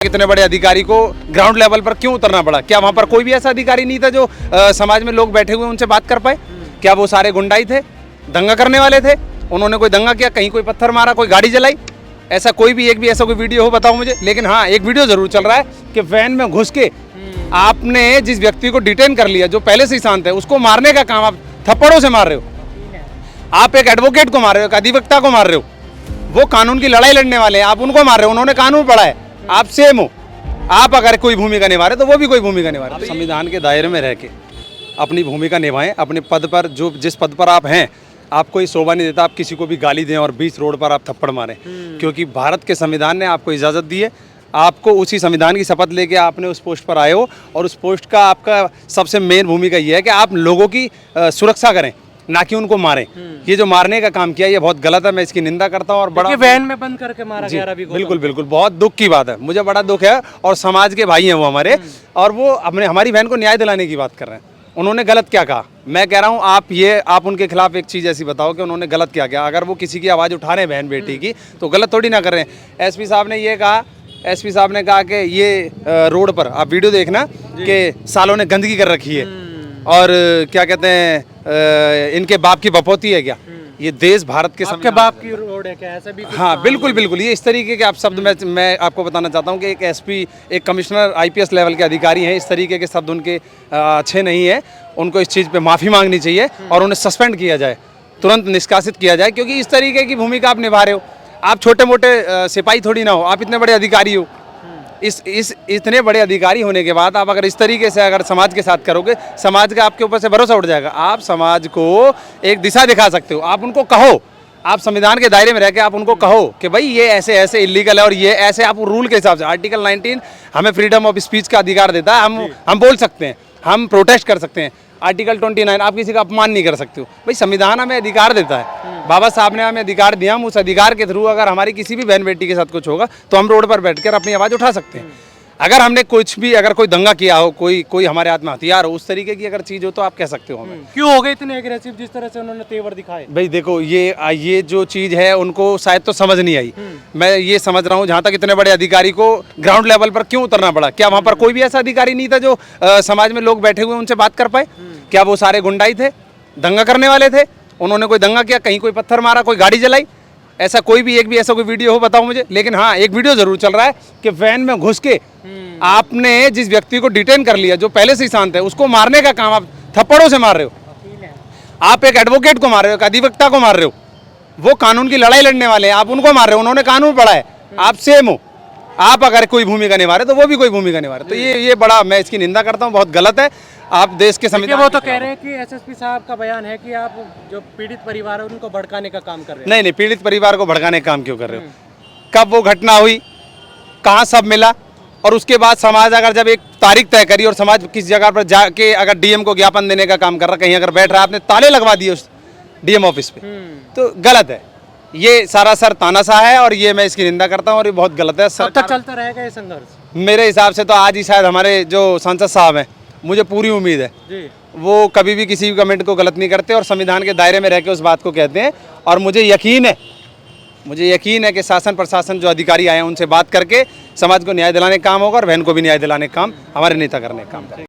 इतने बड़े अधिकारी को ग्राउंड लेवल पर क्यों उतरना पड़ा? क्या वहाँ पर कोई भी ऐसा अधिकारी नहीं था जो समाज में लोग बैठे हुए उनसे बात कर पाए? क्या वो सारे गुंडाई थे, दंगा करने वाले थे? उन्होंने कोई दंगा किया, कहीं कोई पत्थर मारा, कोई गाड़ी जलाई? ऐसा कोई भी एक भी ऐसा कोई वीडियो हो बताओ मुझे। लेकिन हाँ, एक वीडियो जरूर चल रहा है कि वैन में घुस के आपने जिस व्यक्ति को डिटेन कर लिया जो पहले से ही शांत है, उसको मारने का काम आप थप्पड़ों से मार रहे हो। आप एक एडवोकेट को मार रहे हो, एक अधिवक्ता को मार रहे हो। वो कानून की लड़ाई लड़ने वाले हैं, आप उनको मार रहे हो। उन्होंने कानून पढ़ा है, आप सेम हो। आप अगर कोई भूमिका निभा रहे तो वो भी कोई भूमिका निभा रहे। संविधान के दायरे में रह के अपनी भूमिका निभाएं। अपने पद पर जिस पद पर आप हैं, आपको ये शोभा नहीं देता आप किसी को भी गाली दें और बीच रोड पर आप थप्पड़ मारें, क्योंकि भारत के संविधान ने आपको इजाज़त दी है। आपको उसी संविधान की शपथ लेके आपने उस पोस्ट पर आए हो, और उस पोस्ट का आपका सबसे मेन भूमिका ये है कि आप लोगों की सुरक्षा करें, ना कि उनको मारें। ये जो मारने का काम किया ये बहुत गलत है, मैं इसकी निंदा करता हूँ। और बड़ा वैन में बंद करके मारा गया रवि गौतम। बिल्कुल बिल्कुल, बहुत दुख की बात है, मुझे बड़ा दुख है। और समाज के भाई हैं वो हमारे, और वो अपने हमारी बहन को न्याय दिलाने की बात कर रहे हैं। उन्होंने गलत क्या कहा? मैं कह रहा हूँ आप उनके खिलाफ एक चीज़ ऐसी बताओ कि उन्होंने गलत क्या किया। अगर वो किसी की आवाज़ उठा रहे हैं बहन बेटी की, तो गलत थोड़ी ना कर रहे हैं। एसपी साहब ने ये कहा, एसपी साहब ने कहा कि ये रोड पर आप वीडियो देखना कि सालों ने गंदगी कर रखी है, और क्या कहते हैं इनके बाप की बपौती है क्या? ये देश भारत के आपके बाप की रोड है क्या? ऐसा भी हाँ बिल्कुल बिल्कुल, ये इस तरीके के आप शब्द मैं आपको बताना चाहता हूँ कि एक एसपी, एक कमिश्नर, आईपीएस लेवल के अधिकारी हैं, इस तरीके के शब्द उनके अच्छे नहीं है। उनको इस चीज़ पे माफ़ी मांगनी चाहिए और उन्हें सस्पेंड किया जाए, तुरंत निष्कासित किया जाए, क्योंकि इस तरीके की भूमिका आप निभा रहे हो। आप छोटे मोटे सिपाही थोड़ी ना हो, आप इतने बड़े अधिकारी हो। इतने बड़े अधिकारी होने के बाद आप अगर इस तरीके से अगर समाज के साथ करोगे, समाज का आपके ऊपर से भरोसा उठ जाएगा। आप समाज को एक दिशा दिखा सकते हो, आप उनको कहो, आप संविधान के दायरे में रह के आप उनको कहो कि भाई ये ऐसे ऐसे इलीगल है, और ये ऐसे आप रूल के हिसाब से, आर्टिकल 19 हमें फ्रीडम ऑफ स्पीच का अधिकार देता है। हम बोल सकते हैं, हम प्रोटेस्ट कर सकते हैं। आर्टिकल 29 आप किसी का अपमान नहीं कर सकते हो। भाई संविधान हमें अधिकार देता है, बाबा साहब ने हमें अधिकार दिया। हम उस अधिकार के थ्रू अगर हमारी किसी भी बहन बेटी के साथ कुछ होगा तो हम रोड पर बैठकर अपनी आवाज़ उठा सकते हैं। अगर हमने कुछ भी, अगर कोई दंगा किया हो, कोई हमारे हाथ में हथियार हो, उस तरीके की अगर चीज़ हो तो आप कह सकते हो हमें। क्यों हो गए इतने एग्रेसिव जिस तरह से उन्होंने तेवर दिखाए? भाई देखो, ये जो चीज़ है उनको शायद तो समझ नहीं आई। मैं ये समझ रहा हूँ, जहाँ तक इतने बड़े अधिकारी को ग्राउंड लेवल पर क्यों उतरना पड़ा? क्या वहाँ पर कोई भी ऐसा अधिकारी नहीं था जो समाज में लोग बैठे हुए उनसे बात कर पाए? क्या वो सारे गुंडाई थे, दंगा करने वाले थे? उन्होंने कोई दंगा किया, कहीं कोई पत्थर मारा, कोई गाड़ी जलाई? ऐसा कोई भी एक भी ऐसा कोई वीडियो हो बताओ मुझे। लेकिन हाँ, एक वीडियो जरूर चल रहा है कि वैन में घुस के आपने जिस व्यक्ति को डिटेन कर लिया जो पहले से ही शांत है, उसको मारने का काम आप थप्पड़ों से मार रहे हो। आप एक एडवोकेट को मार रहे हो, एक अधिवक्ता को मार रहे हो। वो कानून की लड़ाई लड़ने वाले हैं, आप उनको मार रहे हो। उन्होंने कानून पढ़ा है, आप सेम हो। आप अगर कोई भूमिका निभा रहे तो वो भी कोई भूमिका निभा रहे। तो ये बड़ा, मैं इसकी निंदा करता हूँ, बहुत गलत है। आप देश के संविधान, वो तो कह रहे हैं कि एसएसपी साहब का बयान है कि आप जो पीड़ित परिवार है उनको भड़काने का काम कर रहे हैं। नहीं, पीड़ित परिवार को भड़काने का काम क्यों कर रहे हो? कब वो घटना हुई, कहाँ सब मिला, और उसके बाद समाज अगर जब एक तारीख तय करी और समाज किस जगह पर जाके अगर डीएम को ज्ञापन देने का काम कर रहा, कहीं अगर बैठ रहा, आपने ताले लगवा दिए उस डीएम ऑफिस पे, तो गलत है। ये सारा सर तानाशाह है, और ये मैं इसकी निंदा करता हूँ, और ये बहुत गलत है। कब तक चलता रहेगा ये संघर्ष? मेरे हिसाब से तो आज ही शायद हमारे जो सांसद साहब हैं, मुझे पूरी उम्मीद है वो कभी भी किसी कमेंट को गलत नहीं करते और संविधान के दायरे में रह के उस बात को कहते हैं। और मुझे यकीन है कि शासन प्रशासन जो अधिकारी आए हैं उनसे बात करके समाज को न्याय दिलाने का काम होगा, और बहन को भी न्याय दिलाने का काम हमारे नेता करने का काम करेंगे।